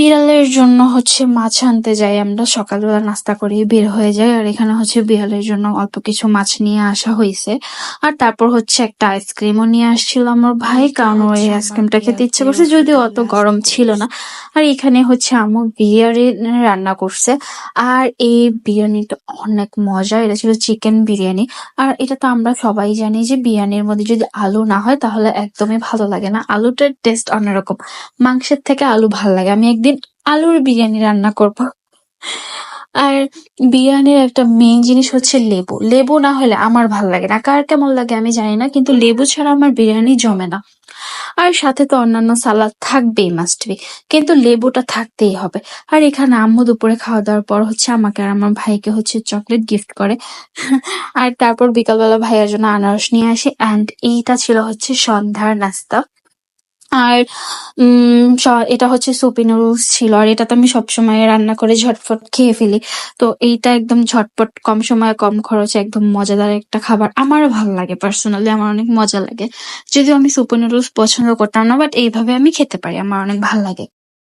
বিড়ালের জন্য হচ্ছে মাছ আনতে যাই আমরা, সকালবেলা নাস্তা করে বের হয়ে যাই। আর এখানে হচ্ছে বিড়ালের জন্য অল্প কিছু মাছ নিয়ে আসা হয়েছে। আর তারপর হচ্ছে একটা আইসক্রিমও নিয়ে আসছিল আমার ভাই, কারণ ওর এই আইসক্রিমটা খেতে ইচ্ছে করছে, যদিও অত গরম ছিল না। আর এখানে হচ্ছে আম্মু বিরিয়ানি রান্না করছে। আর এই বিরিয়ানিটা অনেক মজা, এটা ছিল চিকেন বিরিয়ানি। আর এটা তো আমরা সবাই জানি যে বিরিয়ানির মধ্যে যদি আলু না হয় তাহলে একদমই ভালো লাগে না, আলুটার টেস্ট অন্যরকম। মাংসের থেকে আলু ভাল লাগে। আমি একদিন আলুর বিরিয়ানি রান্না করব। আর বিরিয়ানির একটা মেইন জিনিস হচ্ছে লেবু। লেবু না হলে আমার ভাল লাগে না, কার কেমন লাগে আমি জানি না, কিন্তু লেবু ছাড়া আমার বিরিয়ানি জমে না। আর সাথে তো অন্যান্য সালাদ থাকবেই, মাস্ট বি, কিন্তু লেবুটা থাকতেই হবে। আর এখানে আম্মু দুপুরে খাওয়া দাওয়ার পর হচ্ছে আমাকে আর আমার ভাইকে হচ্ছে চকলেট গিফট করে। আর তারপর বিকালবেলা ভাইয়ের জন্য আনারস নিয়ে আসি। অ্যান্ড এইটা ছিল হচ্ছে সন্ধ্যার নাস্তা। আর এটা হচ্ছে সুপি নুডলস ছিল। আর এটা তো আমি সবসময় রান্না করে ঝটফট খেয়ে ফেলি। তো এইটা একদম ঝটপট, কম সময়ে কম খরচে একদম মজাদার একটা খাবার। আমারও ভালো লাগে, পার্সোনালি আমার অনেক মজা লাগে। যদিও আমি সুপি নুডলস পছন্দ করতাম না, বাট এইভাবে আমি খেতে পারি, আমার অনেক ভালো লাগে।